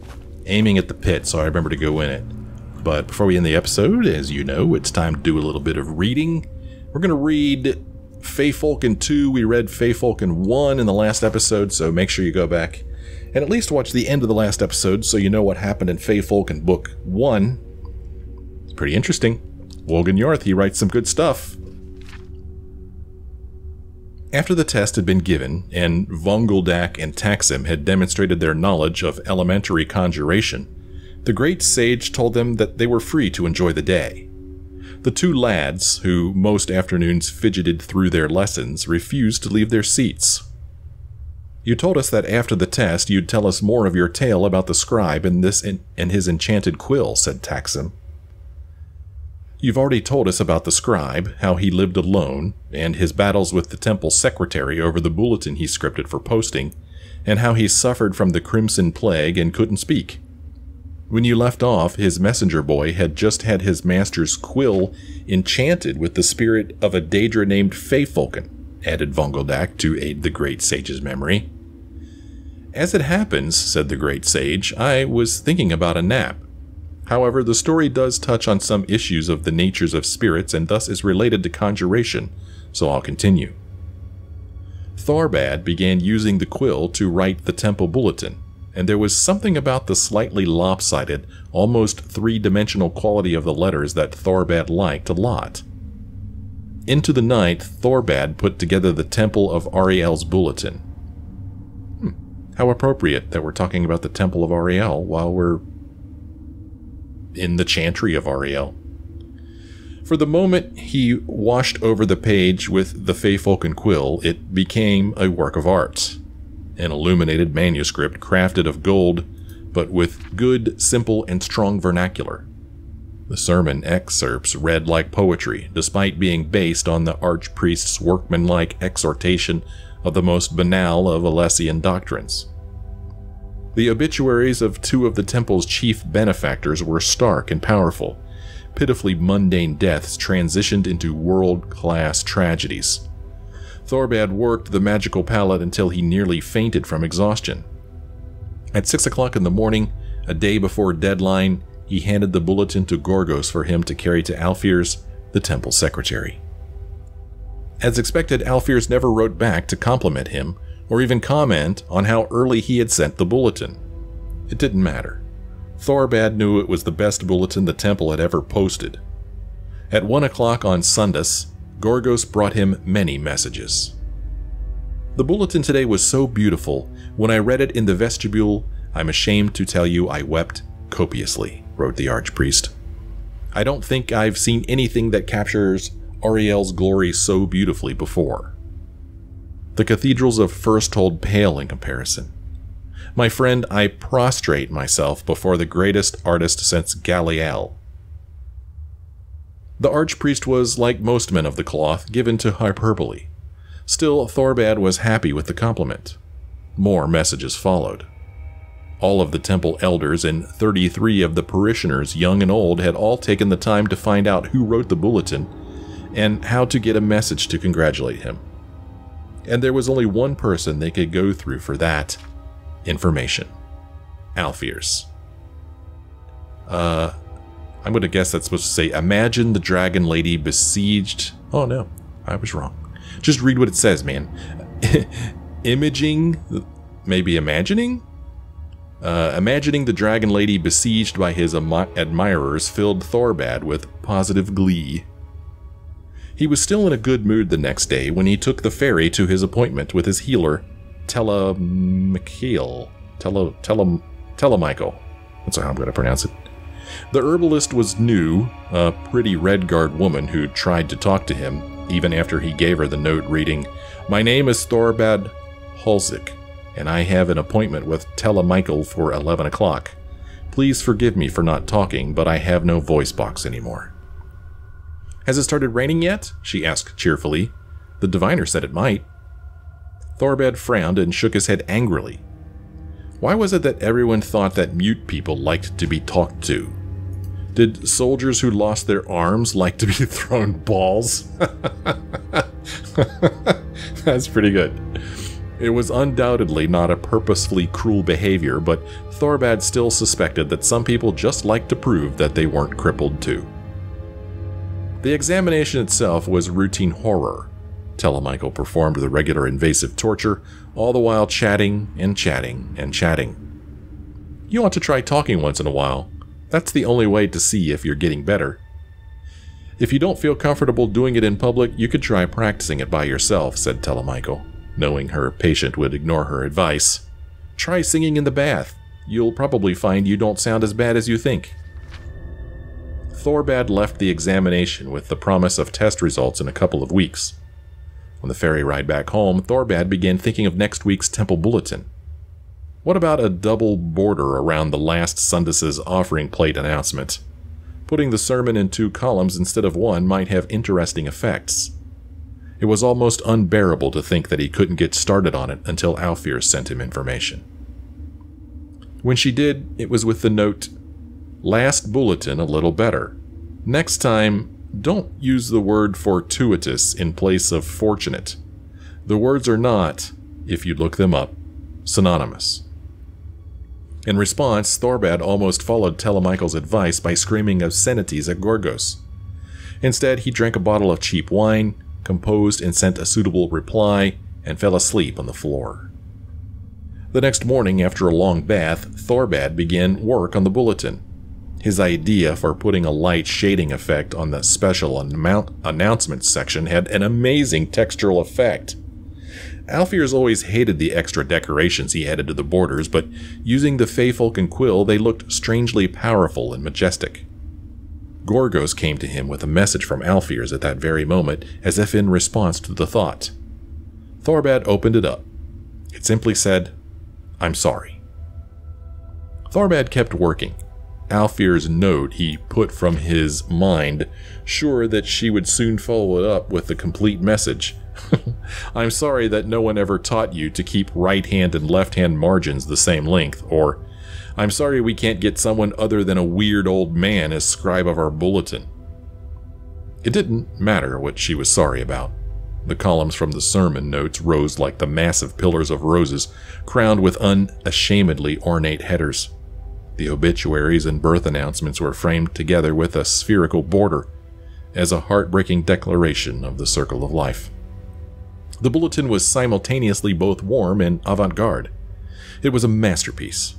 aiming at the pit so I remember to go in it. But before we end the episode, as you know, it's time to do a little bit of reading. We're going to read Feyfolken II. We read Feyfolken 1 in the last episode, so make sure you go back and at least watch the end of the last episode so you know what happened in Feyfolken Book 1. It's pretty interesting. Wogan Yarth, he writes some good stuff. After the test had been given, and Vonguldak and Taxim had demonstrated their knowledge of elementary conjuration, the great sage told them that they were free to enjoy the day. The two lads, who most afternoons fidgeted through their lessons, refused to leave their seats. "You told us that after the test you'd tell us more of your tale about the scribe and his enchanted quill," said Taxim. "You've already told us about the scribe, how he lived alone, and his battles with the temple secretary over the bulletin he scripted for posting, and how he suffered from the crimson plague and couldn't speak. When you left off, his messenger boy had just had his master's quill enchanted with the spirit of a Daedra named Feyfolken," added Vonguldak to aid the great sage's memory. "As it happens," said the great sage, "I was thinking about a nap. However, the story does touch on some issues of the natures of spirits and thus is related to conjuration, so I'll continue. Thorbad began using the quill to write the temple bulletin, and there was something about the slightly lopsided, almost three-dimensional quality of the letters that Thorbad liked a lot. Into the night, Thorbad put together the temple of Ariel's bulletin." How appropriate that we're talking about the temple of Ariel while we're in the chantry of Ariel. For the moment he washed over the page with the Feyfolken quill, it became a work of art. An illuminated manuscript crafted of gold, but with good, simple, and strong vernacular. The sermon excerpts read like poetry, despite being based on the archpriest's workmanlike exhortation of the most banal of Alessian doctrines. The obituaries of two of the temple's chief benefactors were stark and powerful. Pitifully mundane deaths transitioned into world-class tragedies. Thorbad worked the magical palette until he nearly fainted from exhaustion. At 6 o'clock in the morning, a day before deadline, he handed the bulletin to Gorgos for him to carry to Alfiers, the temple secretary. As expected, Alfiers never wrote back to compliment him, or even comment on how early he had sent the bulletin. It didn't matter. Thorbad knew it was the best bulletin the temple had ever posted. At 1 o'clock on Sundas, Gorgos brought him many messages. "The bulletin today was so beautiful, when I read it in the vestibule, I'm ashamed to tell you I wept copiously," wrote the archpriest. "I don't think I've seen anything that captures Auriel's glory so beautifully before. The cathedrals of Firsthold pale in comparison. My friend, I prostrate myself before the greatest artist since Galiel." The archpriest was, like most men of the cloth, given to hyperbole. Still, Thorbad was happy with the compliment. More messages followed. All of the temple elders and 33 of the parishioners, young and old, had all taken the time to find out who wrote the bulletin and how to get a message to congratulate him. And there was only one person they could go through for that information. Alfiers. I'm going to guess that's supposed to say, "Imagine the dragon lady besieged..." Oh no, I was wrong. Just read what it says, man. Imaging... Maybe imagining? Imagining the dragon lady besieged by his admirers filled Thorbad with positive glee. He was still in a good mood the next day when he took the ferry to his appointment with his healer, Telemichael. That's how I'm going to pronounce it. The herbalist was new, a pretty red-guard woman who tried to talk to him, even after he gave her the note reading, "My name is Thorbad Holzik, and I have an appointment with Telemichael for 11 o'clock. Please forgive me for not talking, but I have no voice box anymore." "Has it started raining yet?" she asked cheerfully. "The diviner said it might." Thorbad frowned and shook his head angrily. Why was it that everyone thought that mute people liked to be talked to? Did soldiers who lost their arms like to be thrown balls? That's pretty good. It was undoubtedly not a purposefully cruel behavior, but Thorbad still suspected that some people just liked to prove that they weren't crippled too. The examination itself was routine horror. Telemichael performed the regular invasive torture, all the while chatting and chatting and chatting. "You ought to try talking once in a while. That's the only way to see if you're getting better. If you don't feel comfortable doing it in public, you could try practicing it by yourself," said Telemichael, knowing her patient would ignore her advice. "Try singing in the bath. You'll probably find you don't sound as bad as you think." Thorbad left the examination with the promise of test results in a couple of weeks. On the ferry ride back home, Thorbad began thinking of next week's temple bulletin. What about a double border around the last Sundus's offering plate announcement? Putting the sermon in 2 columns instead of 1 might have interesting effects. It was almost unbearable to think that he couldn't get started on it until Alfear sent him information. When she did, it was with the note, "Last bulletin a little better. Next time, don't use the word fortuitous in place of fortunate. The words are not, if you look them up, synonymous." In response, Thorbad almost followed Telemichael's advice by screaming obscenities at Gorgos. Instead, he drank a bottle of cheap wine, composed and sent a suitable reply, and fell asleep on the floor. The next morning, after a long bath, Thorbad began work on the bulletin. His idea for putting a light shading effect on the special announcements section had an amazing textural effect. Alfear's always hated the extra decorations he added to the borders, but using the Feyfolken quill, they looked strangely powerful and majestic. Gorgos came to him with a message from Alfear's at that very moment, as if in response to the thought. Thorbad opened it up. It simply said, "I'm sorry." Thorbad kept working. Alfear's note he put from his mind, sure that she would soon follow it up with the complete message. "I'm sorry that no one ever taught you to keep right-hand and left-hand margins the same length," or "I'm sorry we can't get someone other than a weird old man as scribe of our bulletin." It didn't matter what she was sorry about. The columns from the sermon notes rose like the massive pillars of roses, crowned with unashamedly ornate headers. The obituaries and birth announcements were framed together with a spherical border, as a heartbreaking declaration of the circle of life. The bulletin was simultaneously both warm and avant-garde. It was a masterpiece.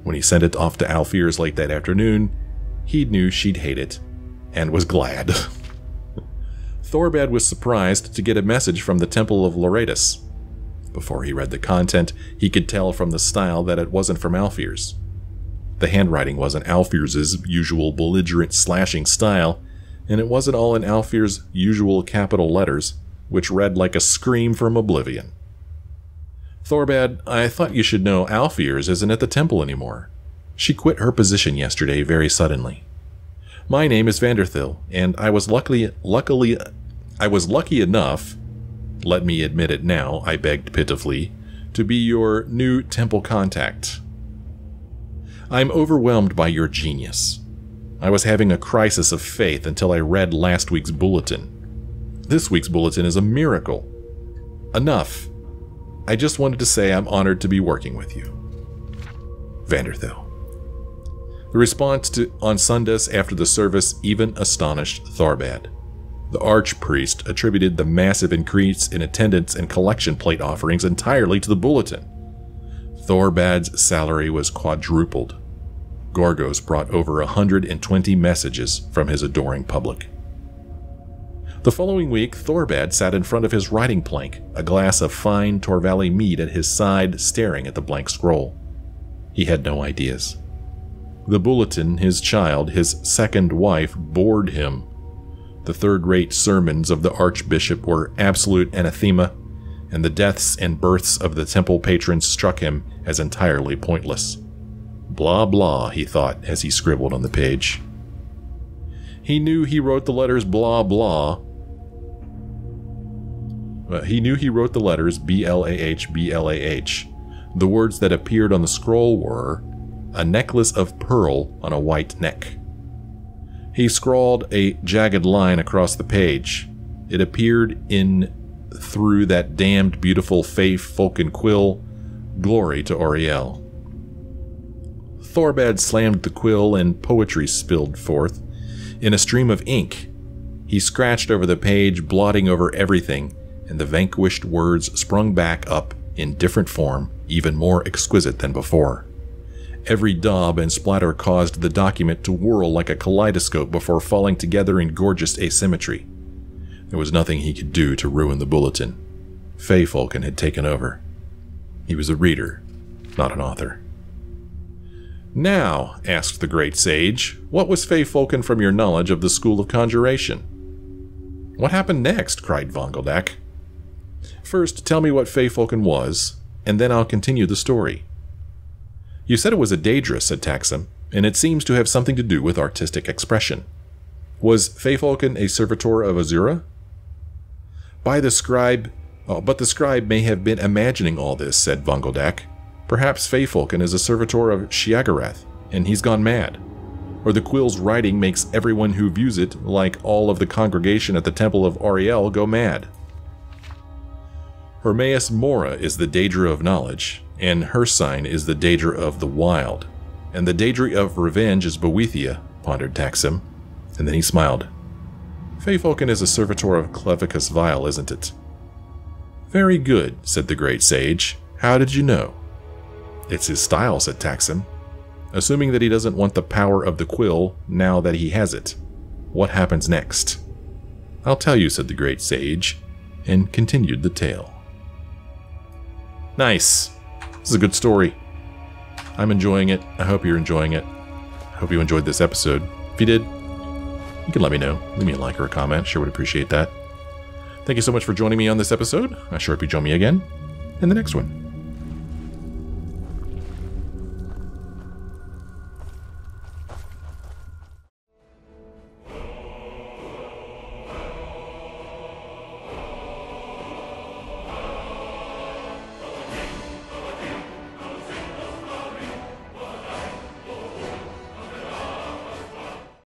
When he sent it off to Alfear's late that afternoon, he knew she'd hate it, and was glad. Thorbad was surprised to get a message from the Temple of Loretus. Before he read the content, he could tell from the style that it wasn't from Alfear's. The handwriting wasn't Alfear's usual belligerent slashing style, and it wasn't all in Alfear's usual capital letters, which read like a scream from Oblivion. "Thorbad, I thought you should know Alfear's isn't at the temple anymore. She quit her position yesterday very suddenly. My name is Vanderthil, and I was lucky enough, let me admit it now," I begged pitifully, "to be your new temple contact. I'm overwhelmed by your genius. I was having a crisis of faith until I read last week's bulletin. This week's bulletin is a miracle. Enough. I just wanted to say I'm honored to be working with you. Vanderthil." The response on Sundus after the service even astonished Thorbad. The archpriest attributed the massive increase in attendance and collection plate offerings entirely to the bulletin. Thorbad's salary was quadrupled. Gorgos brought over 120 messages from his adoring public. The following week, Thorbad sat in front of his writing plank, a glass of fine Torvali mead at his side, staring at the blank scroll. He had no ideas. The Bulletin, his child, his second wife, bored him. The third-rate sermons of the Archbishop were absolute anathema, and the deaths and births of the temple patrons struck him as entirely pointless. Blah blah, he thought as he scribbled on the page. He knew he wrote the letters blah blah. He knew he wrote the letters B-L-A-H, B-L-A-H. The words that appeared on the scroll were, "A necklace of pearl on a white neck." He scrawled a jagged line across the page. It appeared in through that damned beautiful Feyfolken quill, "Glory to Auriel." Thorbad slammed the quill and poetry spilled forth. In a stream of ink, he scratched over the page, blotting over everything, and the vanquished words sprung back up in different form, even more exquisite than before. Every daub and splatter caused the document to whirl like a kaleidoscope before falling together in gorgeous asymmetry. There was nothing he could do to ruin the Bulletin. Feyfolken had taken over. He was a reader, not an author. "Now," asked the great sage, "what was Feyfolken from your knowledge of the School of Conjuration?" "What happened next?" cried Vongeldak. "First, tell me what Feyfolken was, and then I'll continue the story." "You said it was a Daedra," said Taxum, "and it seems to have something to do with artistic expression. Was Feyfolken a servitor of Azura?" But the scribe may have been imagining all this," said Vongeldak. "Perhaps Feyfolken is a servitor of Shiagarath, and he's gone mad. Or the quill's writing makes everyone who views it, like all of the congregation at the Temple of Auriel, go mad. Hermaeus Mora is the Daedra of knowledge, and her sign is the Daedra of the wild. And the Daedra of revenge is Boethia," pondered Taxum, and then he smiled. "Feyfolken is a servitor of Clevicus Vile, isn't it?" "Very good," said the great sage. "How did you know?" "It's his style," said Taxum. "Assuming that he doesn't want the power of the quill now that he has it. What happens next?" "I'll tell you," said the great sage, and continued the tale. Nice. This is a good story. I'm enjoying it. I hope you're enjoying it. I hope you enjoyed this episode. If you did, you can let me know. Leave me a like or a comment. Sure would appreciate that. Thank you so much for joining me on this episode. I sure hope you join me again in the next one.